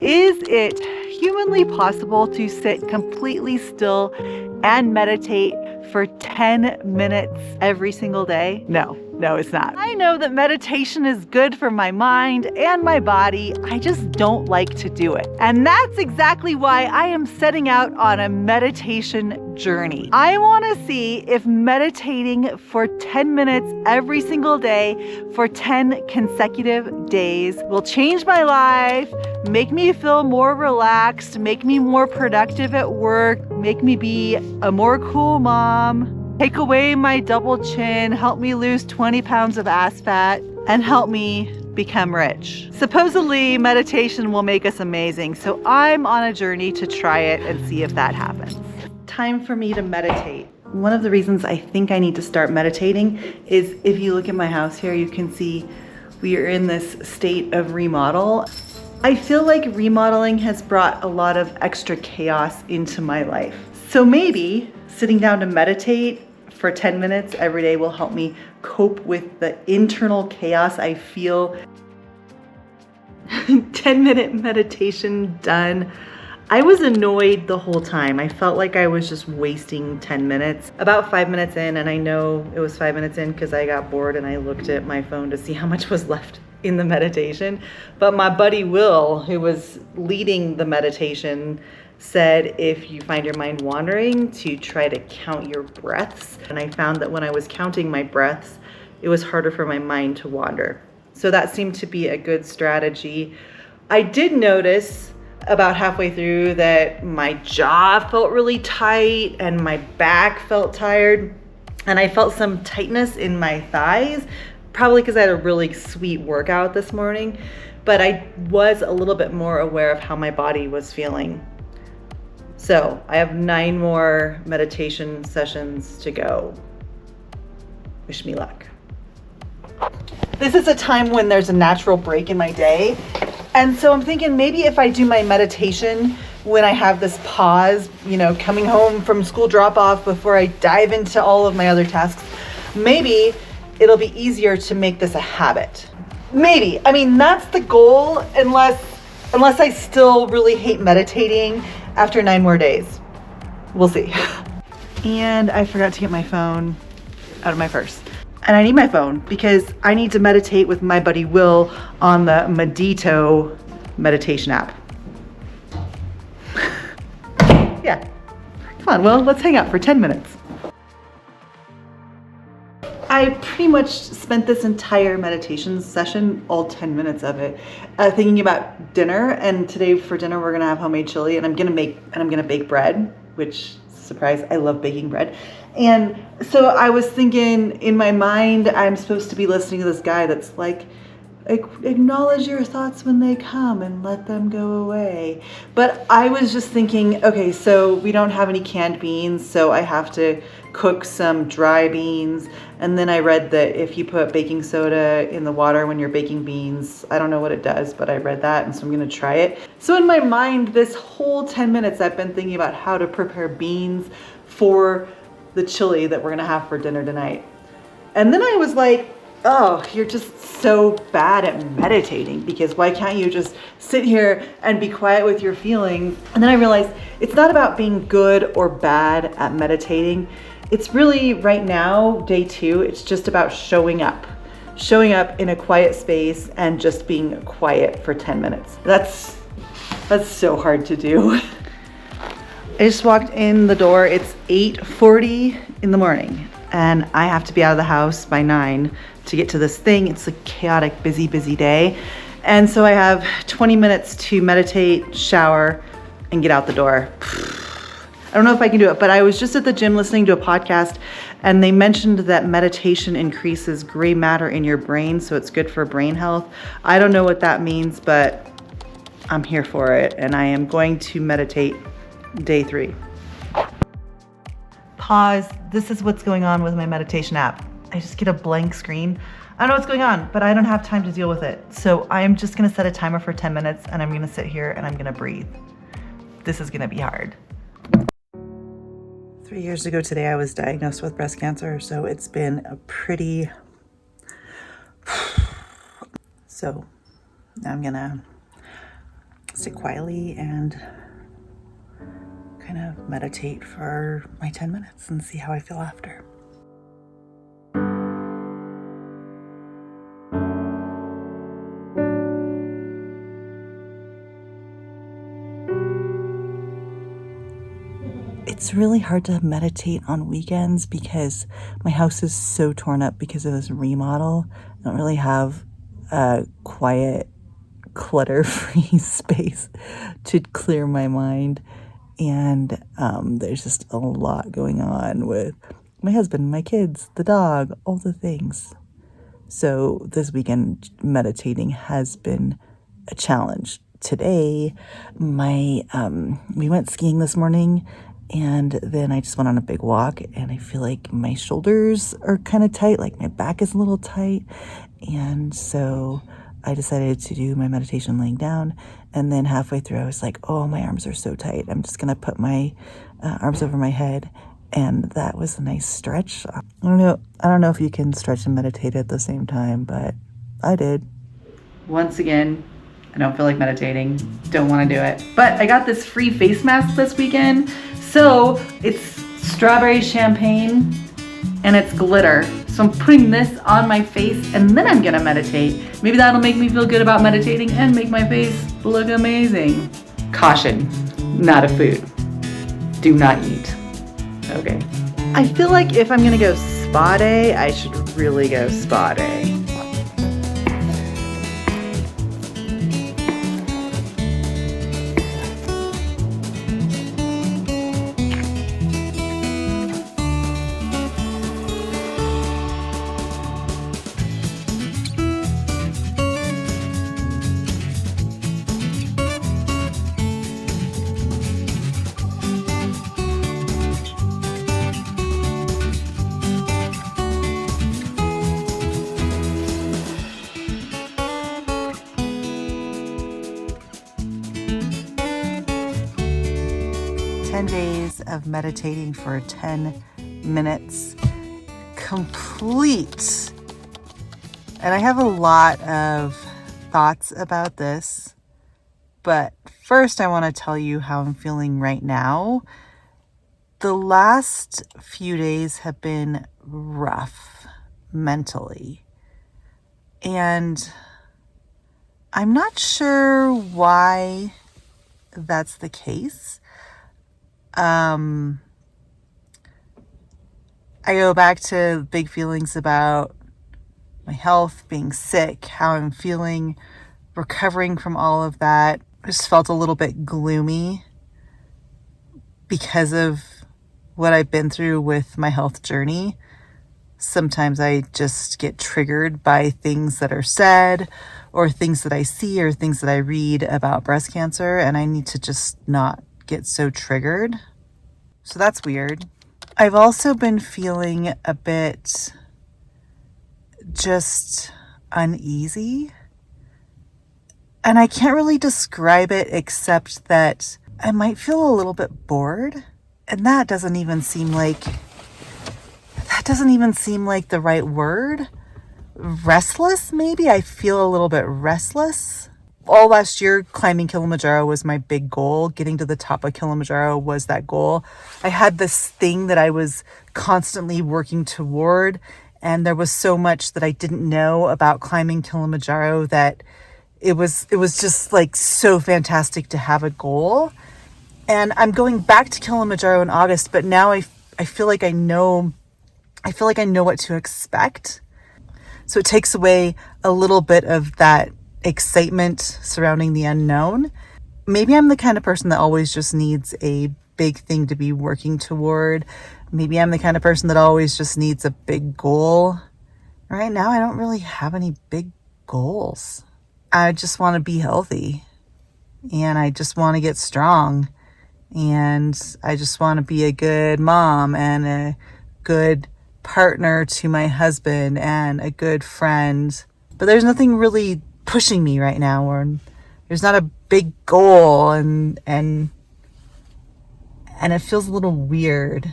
Is it humanly possible to sit completely still and meditate for 10 minutes every single day? No, it's not. I know that meditation is good for my mind and my body. I just don't like to do it. And that's exactly why I am setting out on a meditation journey. I want to see if meditating for 10 minutes every single day for 10 consecutive days will change my life, make me feel more relaxed, make me more productive at work, make me be a more cool mom, take away my double chin, help me lose 20 pounds of ass fat, and help me become rich. Supposedly, meditation will make us amazing, so I'm on a journey to try it and see if that happens. Time for me to meditate. One of the reasons I think I need to start meditating is if you look at my house here, you can see we are in this state of remodel. I feel like remodeling has brought a lot of extra chaos into my life. So maybe sitting down to meditate for 10 minutes every day will help me cope with the internal chaos I feel. 10-minute meditation done. I was annoyed the whole time. I felt like I was just wasting 10 minutes. About 5 minutes in, and I know it was 5 minutes in because I got bored and I looked at my phone to see how much was left in the meditation. But my buddy Will, who was leading the meditation, said if you find your mind wandering to try to count your breaths. And I found that when I was counting my breaths, it was harder for my mind to wander. So that seemed to be a good strategy. I did notice about halfway through that my jaw felt really tight and my back felt tired. And I felt some tightness in my thighs, probably because I had a really sweet workout this morning. But I was a little bit more aware of how my body was feeling. So I have 9 more meditation sessions to go. Wish me luck. This is a time when there's a natural break in my day. And so I'm thinking maybe if I do my meditation when I have this pause, coming home from school drop off before I dive into all of my other tasks, maybe it'll be easier to make this a habit. Maybe. I mean, that's the goal unless I still really hate meditating after 9 more days. We'll see. And I forgot to get my phone out of my purse. And I need my phone because I need to meditate with my buddy Will on the Medito meditation app. Yeah. Come on, Will, let's hang out for 10 minutes. I pretty much spent this entire meditation session, all 10 minutes of it, thinking about dinner. And today for dinner, we're gonna have homemade chili, and I'm gonna bake bread, which, surprise, I love baking bread. And so I was thinking in my mind, I'm supposed to be listening to this guy that's like, acknowledge your thoughts when they come and let them go away. But I was just thinking, okay, so we don't have any canned beans, so I have to cook some dry beans. And then I read that if you put baking soda in the water when you're baking beans, I don't know what it does, but I read that, and so I'm gonna try it. So in my mind, this whole 10 minutes, I've been thinking about how to prepare beans for the chili that we're gonna have for dinner tonight. And then I was like, oh, you're just so bad at meditating, because why can't you just sit here and be quiet with your feelings? And then I realized it's not about being good or bad at meditating. It's really, right now, day 2, it's just about showing up in a quiet space and just being quiet for 10 minutes. That's so hard to do. I just walked in the door. It's 8:40 in the morning, and I have to be out of the house by 9 to get to this thing. It's a chaotic, busy day. And so I have 20 minutes to meditate, shower, and get out the door. I don't know if I can do it, but I was just at the gym listening to a podcast, and they mentioned that meditation increases gray matter in your brain, so it's good for brain health. I don't know what that means, but I'm here for it, and I am going to meditate day 3. Pause. This is what's going on with my meditation app. I just get a blank screen. I don't know what's going on, but I don't have time to deal with it. So I am just gonna set a timer for 10 minutes, and I'm gonna sit here and I'm gonna breathe. This is gonna be hard. 3 years ago today, I was diagnosed with breast cancer, so it's been a pretty... So I'm gonna sit quietly and kind of meditate for my 10 minutes and see how I feel after. It's really hard to meditate on weekends because my house is so torn up because of this remodel. I don't really have a quiet, clutter-free space to clear my mind. And there's just a lot going on with my husband, my kids, the dog, all the things. So this weekend meditating has been a challenge. Today, we went skiing this morning, and then I just went on a big walk, and I feel like my shoulders are kind of tight, like my back is a little tight. And so I decided to do my meditation laying down. And then halfway through, I was like, oh, my arms are so tight. I'm just going to put my arms over my head. And that was a nice stretch. I don't know if you can stretch and meditate at the same time, but I did. Once again, I don't feel like meditating. Don't want to do it. But I got this free face mask this weekend. So it's strawberry champagne and it's glitter. So I'm putting this on my face and then I'm gonna meditate. Maybe that'll make me feel good about meditating and make my face look amazing. Caution, not a food. Do not eat. Okay. I feel like if I'm gonna go spa day, I should really go spa day. Days of meditating for 10 minutes complete. And I have a lot of thoughts about this, but first I want to tell you how I'm feeling right now. The last few days have been rough mentally, and I'm not sure why that's the case. I go back to big feelings about my health, being sick, how I'm feeling, recovering from all of that. I just felt a little bit gloomy because of what I've been through with my health journey. Sometimes I just get triggered by things that are said or things that I see or things that I read about breast cancer, and I need to just not get so triggered. So that's weird. I've also been feeling a bit just uneasy. And I can't really describe it except that I might feel a little bit bored. And that doesn't even seem like the right word. Restless, maybe? I feel a little bit restless. All last year, climbing Kilimanjaro was my big goal. Getting to the top of Kilimanjaro was that goal. I had this thing that I was constantly working toward, and there was so much that I didn't know about climbing Kilimanjaro that it was just like so fantastic to have a goal. And I'm going back to Kilimanjaro in August, but now I feel like I know what to expect. So it takes away a little bit of that excitement surrounding the unknown. Maybe I'm the kind of person that always just needs a big thing to be working toward. Maybe I'm the kind of person that always just needs a big goal. Right now, I don't really have any big goals. I just want to be healthy, and I just want to get strong, and I just want to be a good mom and a good partner to my husband and a good friend. But there's nothing really pushing me right now, or there's not a big goal, and it feels a little weird.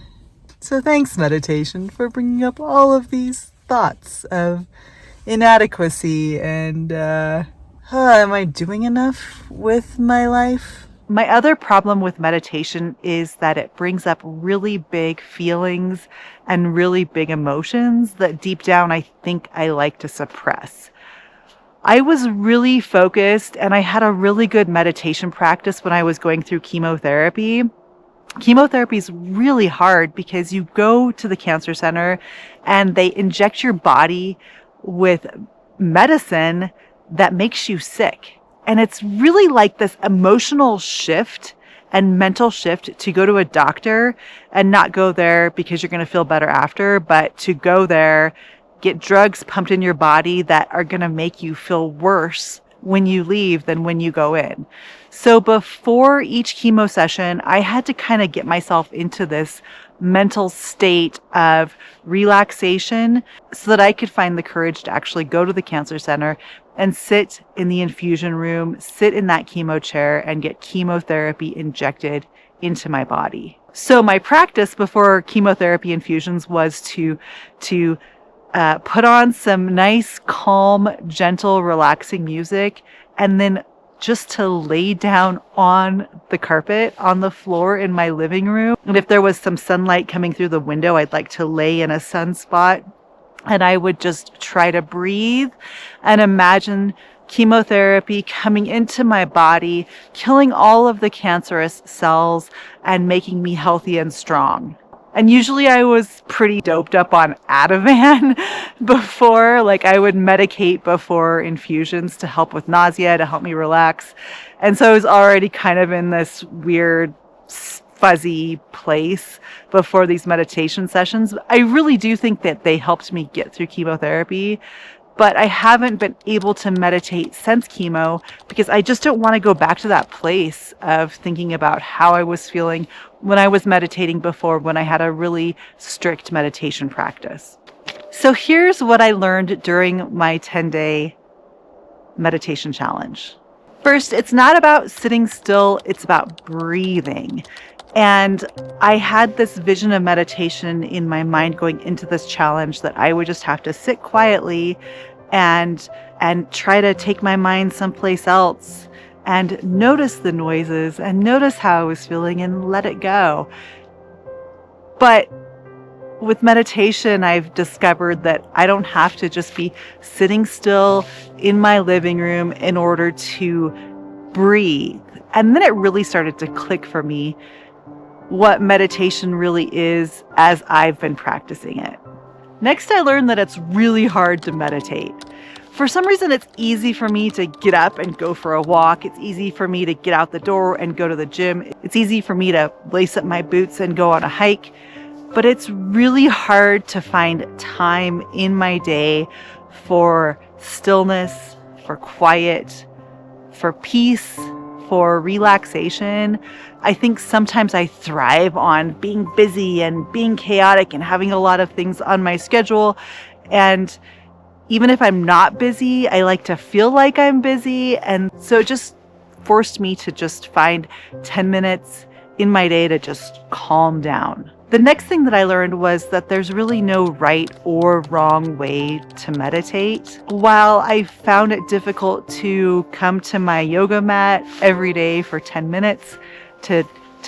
So thanks, meditation, for bringing up all of these thoughts of inadequacy and Am I doing enough with my life? My other problem with meditation is that it brings up really big feelings and really big emotions that deep down I think I like to suppress. I was really focused and I had a really good meditation practice when I was going through chemotherapy. Chemotherapy is really hard because you go to the cancer center and they inject your body with medicine that makes you sick. And it's really like this emotional shift and mental shift to go to a doctor and not go there because you're going to feel better after, but to go there, get drugs pumped in your body that are going to make you feel worse when you leave than when you go in. So before each chemo session, I had to kind of get myself into this mental state of relaxation so that I could find the courage to actually go to the cancer center and sit in the infusion room, sit in that chemo chair and get chemotherapy injected into my body. So my practice before chemotherapy infusions was to put on some nice, calm, gentle, relaxing music, and then just to lay down on the carpet, on the floor in my living room. And if there was some sunlight coming through the window, I'd like to lay in a sunspot. And I would just try to breathe and imagine chemotherapy coming into my body, killing all of the cancerous cells and making me healthy and strong. And usually I was pretty doped up on Ativan before, like I would medicate before infusions to help with nausea, to help me relax. And so I was already kind of in this weird fuzzy place before these meditation sessions. I really do think that they helped me get through chemotherapy, but I haven't been able to meditate since chemo because I just don't want to go back to that place of thinking about how I was feeling when I was meditating before, when I had a really strict meditation practice. So here's what I learned during my 10-day meditation challenge. First, it's not about sitting still, it's about breathing. And I had this vision of meditation in my mind going into this challenge that I would just have to sit quietly and try to take my mind someplace else and notice the noises and notice how I was feeling and let it go. But with meditation, I've discovered that I don't have to just be sitting still in my living room in order to breathe. And then it really started to click for me what meditation really is as I've been practicing it. Next, I learned that it's really hard to meditate. For some reason, it's easy for me to get up and go for a walk. It's easy for me to get out the door and go to the gym. It's easy for me to lace up my boots and go on a hike. But it's really hard to find time in my day for stillness, for quiet, for peace, for relaxation. I think sometimes I thrive on being busy and being chaotic and having a lot of things on my schedule. And even if I'm not busy, I like to feel like I'm busy. And so it just forced me to just find 10 minutes in my day to just calm down. The next thing that I learned was that there's really no right or wrong way to meditate. While I found it difficult to come to my yoga mat every day for 10 minutes to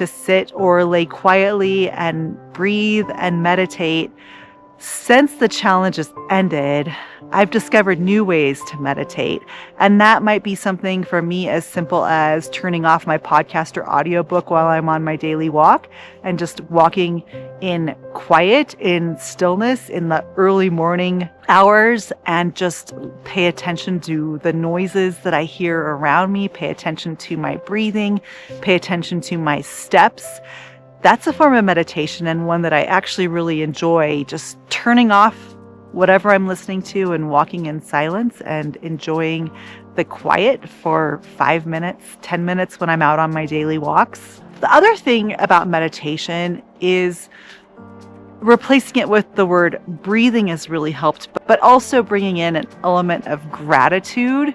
sit or lay quietly and breathe and meditate, since the challenge has ended, I've discovered new ways to meditate. And that might be something for me as simple as turning off my podcast or audiobook while I'm on my daily walk and just walking in quiet, in stillness, in the early morning hours, and just pay attention to the noises that I hear around me, pay attention to my breathing, pay attention to my steps. That's a form of meditation and one that I actually really enjoy, just turning off whatever I'm listening to and walking in silence and enjoying the quiet for 5 minutes, 10 minutes when I'm out on my daily walks. The other thing about meditation is replacing it with the word breathing has really helped, but also bringing in an element of gratitude.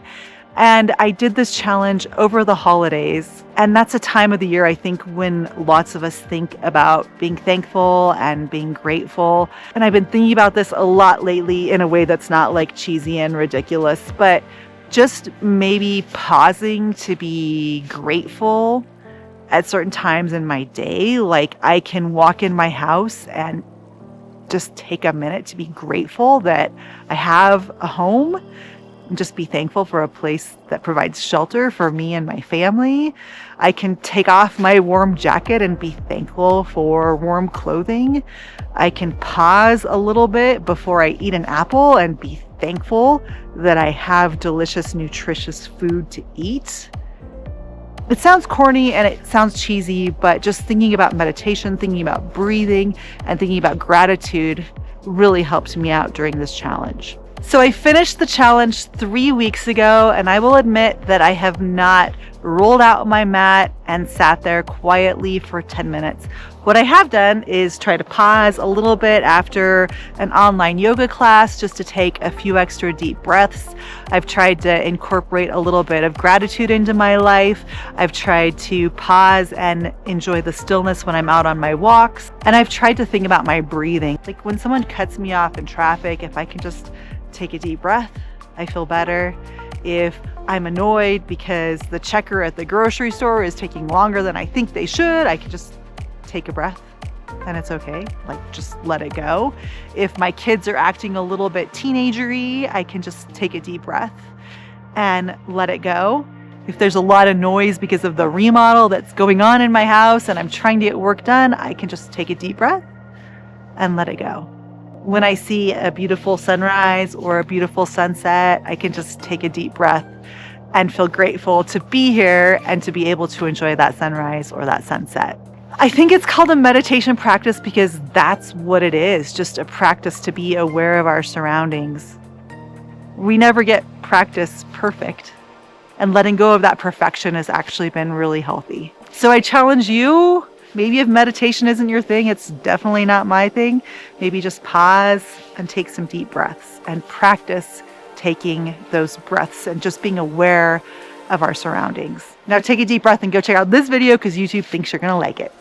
And I did this challenge over the holidays. And that's a time of the year, I think, when lots of us think about being thankful and being grateful. And I've been thinking about this a lot lately in a way that's not like cheesy and ridiculous, but just maybe pausing to be grateful at certain times in my day. Like I can walk in my house and just take a minute to be grateful that I have a home and just be thankful for a place that provides shelter for me and my family. I can take off my warm jacket and be thankful for warm clothing. I can pause a little bit before I eat an apple and be thankful that I have delicious, nutritious food to eat. It sounds corny and it sounds cheesy, but just thinking about meditation, thinking about breathing, and thinking about gratitude really helped me out during this challenge. So I finished the challenge 3 weeks ago, and I will admit that I have not rolled out my mat and sat there quietly for 10 minutes. What I have done is try to pause a little bit after an online yoga class just to take a few extra deep breaths. I've tried to incorporate a little bit of gratitude into my life. I've tried to pause and enjoy the stillness when I'm out on my walks. And I've tried to think about my breathing. Like when someone cuts me off in traffic, if I can just take a deep breath, I feel better. If I'm annoyed because the checker at the grocery store is taking longer than I think they should, I can just take a breath and it's okay. Like just let it go. If my kids are acting a little bit teenagery, I can just take a deep breath and let it go. If there's a lot of noise because of the remodel that's going on in my house and I'm trying to get work done, I can just take a deep breath and let it go. When I see a beautiful sunrise or a beautiful sunset, I can just take a deep breath and feel grateful to be here and to be able to enjoy that sunrise or that sunset. I think it's called a meditation practice because that's what it is, just a practice to be aware of our surroundings. We never get practice perfect, and letting go of that perfection has actually been really healthy. So I challenge you, maybe if meditation isn't your thing, it's definitely not my thing. Maybe just pause and take some deep breaths and practice taking those breaths and just being aware of our surroundings. Now take a deep breath and go check out this video because YouTube thinks you're going to like it.